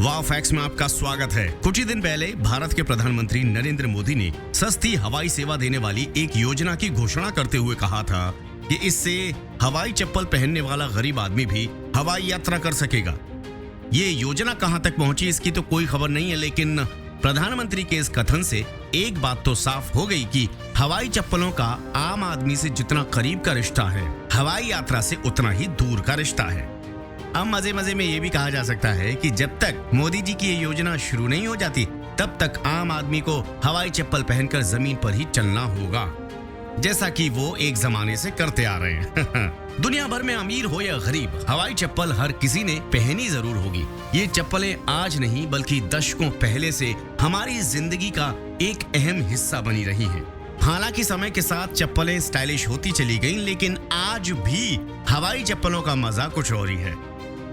वाव facts में आपका स्वागत है। कुछ ही दिन पहले भारत के प्रधानमंत्री नरेंद्र मोदी ने सस्ती हवाई सेवा देने वाली एक योजना की घोषणा करते हुए कहा था कि इससे हवाई चप्पल पहनने वाला गरीब आदमी भी हवाई यात्रा कर सकेगा। ये योजना कहां तक पहुंची इसकी तो कोई खबर नहीं है, लेकिन प्रधानमंत्री के इस कथन से एक बात तो साफ हो गई कि हवाई चप्पलों का आम आदमी से जितना करीब का रिश्ता है, हवाई यात्रा से उतना ही दूर का रिश्ता है। अब मजे मजे में ये भी कहा जा सकता है कि जब तक मोदी जी की ये योजना शुरू नहीं हो जाती, तब तक आम आदमी को हवाई चप्पल पहनकर जमीन पर ही चलना होगा, जैसा कि वो एक जमाने से करते आ रहे हैं। दुनिया भर में अमीर हो या गरीब, हवाई चप्पल हर किसी ने पहनी जरूर होगी। ये चप्पलें आज नहीं बल्कि दशकों पहले से हमारी जिंदगी का एक अहम हिस्सा बनी रही हैं। हालांकि समय के साथ चप्पलें स्टाइलिश होती चली गईं, लेकिन आज भी हवाई चप्पलों का मजा कुछ और ही है।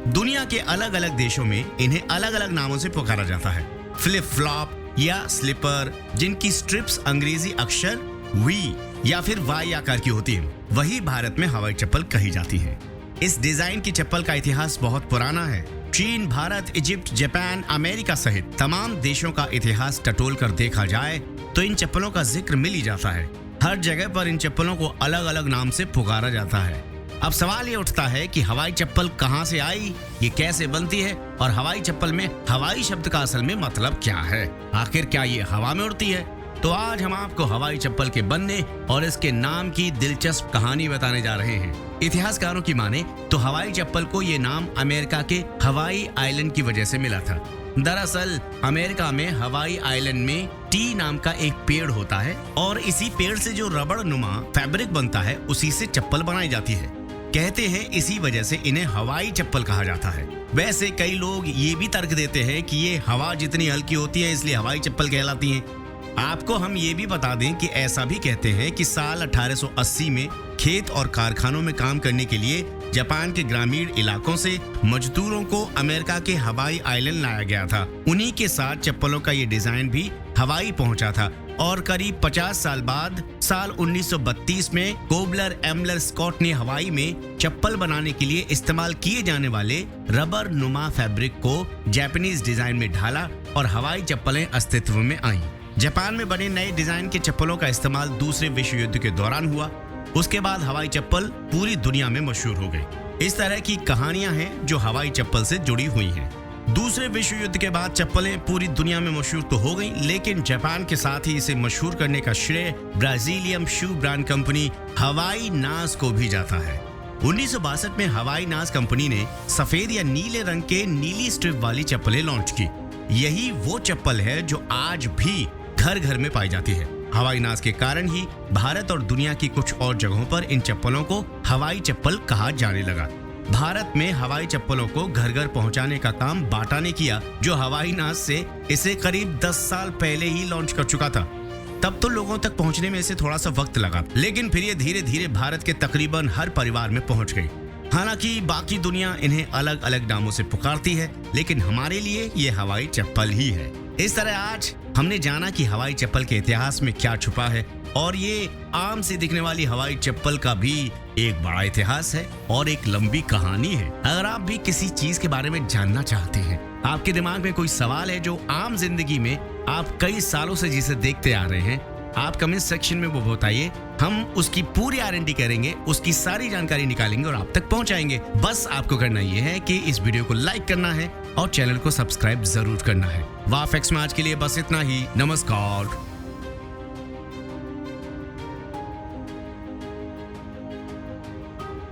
दुनिया के अलग अलग देशों में इन्हें अलग अलग नामों से पुकारा जाता है। फ्लिप फ्लॉप या स्लीपर, जिनकी स्ट्रिप्स अंग्रेजी अक्षर वी या फिर वाई आकार की होती है, वही भारत में हवाई चप्पल कही जाती है। इस डिजाइन की चप्पल का इतिहास बहुत पुराना है। चीन, भारत, इजिप्ट, जापान, अमेरिका सहित तमाम देशों का इतिहास टटोल कर देखा जाए तो इन चप्पलों का जिक्र मिल ही जाता है। हर जगह पर इन चप्पलों को अलग अलग नाम से पुकारा जाता है। अब सवाल ये उठता है कि हवाई चप्पल कहां से आई, ये कैसे बनती है और हवाई चप्पल में हवाई शब्द का असल में मतलब क्या है? आखिर क्या ये हवा में उड़ती है? तो आज हम आपको हवाई चप्पल के बनने और इसके नाम की दिलचस्प कहानी बताने जा रहे हैं। इतिहासकारों की माने तो हवाई चप्पल को ये नाम अमेरिका के हवाई आइलैंड की वजह से मिला था। दरअसल अमेरिका में हवाई आइलैंड में टी नाम का एक पेड़ होता है और इसी पेड़ से जो रबड़ नुमा फैब्रिक बनता है, उसी से चप्पल बनाई जाती है। कहते हैं इसी वजह से इन्हें हवाई चप्पल कहा जाता है। वैसे कई लोग ये भी तर्क देते हैं कि ये हवा जितनी हल्की होती है इसलिए हवाई चप्पल कहलाती हैं। आपको हम ये भी बता दें कि ऐसा भी कहते हैं कि साल 1880 में खेत और कारखानों में काम करने के लिए जापान के ग्रामीण इलाकों से मजदूरों को अमेरिका के हवाई आइलैंड लाया गया था। उन्हीं के साथ चप्पलों का ये डिजाइन भी हवाई पहुंचा था और करीब 50 साल बाद साल 1932 में कोबलर एम्बलर स्कॉट ने हवाई में चप्पल बनाने के लिए इस्तेमाल किए जाने वाले रबर नुमा फैब्रिक को जापानीज डिजाइन में ढाला और हवाई चप्पलें अस्तित्व में आईं। जापान में बने नए डिजाइन के चप्पलों का इस्तेमाल दूसरे विश्व युद्ध के दौरान हुआ। उसके बाद हवाई चप्पल पूरी दुनिया में मशहूर हो गई। इस तरह की कहानियां हैं जो हवाई चप्पल से जुड़ी हुई हैं। दूसरे विश्व युद्ध के बाद चप्पलें पूरी दुनिया में मशहूर तो हो गई, लेकिन जापान के साथ ही इसे मशहूर करने का श्रेय ब्राजीलियम शू ब्रांड कंपनी हवाई नाज को भी जाता है। 1962 में हवाई नाज कंपनी ने सफेद या नीले रंग के नीली स्ट्रिप वाली चप्पलें लॉन्च की। यही वो चप्पल है जो आज भी घर घर में पाई जाती है। हवाई नाज के कारण ही भारत और दुनिया की कुछ और जगहों पर इन चप्पलों को हवाई चप्पल कहा जाने लगा। भारत में हवाई चप्पलों को घर घर पहुंचाने का काम बाटा ने किया, जो हवाई नाज से इसे करीब 10 साल पहले ही लॉन्च कर चुका था। तब तो लोगों तक पहुंचने में इसे थोड़ा सा वक्त लगा, लेकिन फिर ये धीरे धीरे भारत के तकरीबन हर परिवार में पहुंच गई। हालांकि बाकी दुनिया इन्हें अलग अलग नामों से पुकारती है, लेकिन हमारे लिए ये हवाई चप्पल ही है। इस तरह आज हमने जाना कि हवाई चप्पल के इतिहास में क्या छुपा है और ये आम से दिखने वाली हवाई चप्पल का भी एक बड़ा इतिहास है और एक लंबी कहानी है। अगर आप भी किसी चीज के बारे में जानना चाहते हैं, आपके दिमाग में कोई सवाल है जो आम जिंदगी में आप कई सालों से जिसे देखते आ रहे हैं, आप कमेंट सेक्शन में वो बताइए। हम उसकी पूरी R&D करेंगे, उसकी सारी जानकारी निकालेंगे और आप तक पहुंचाएंगे। बस आपको करना ये है कि इस वीडियो को लाइक करना है और चैनल को सब्सक्राइब जरूर करना है। वाव फैक्ट्स में आज के लिए बस इतना ही। नमस्कार।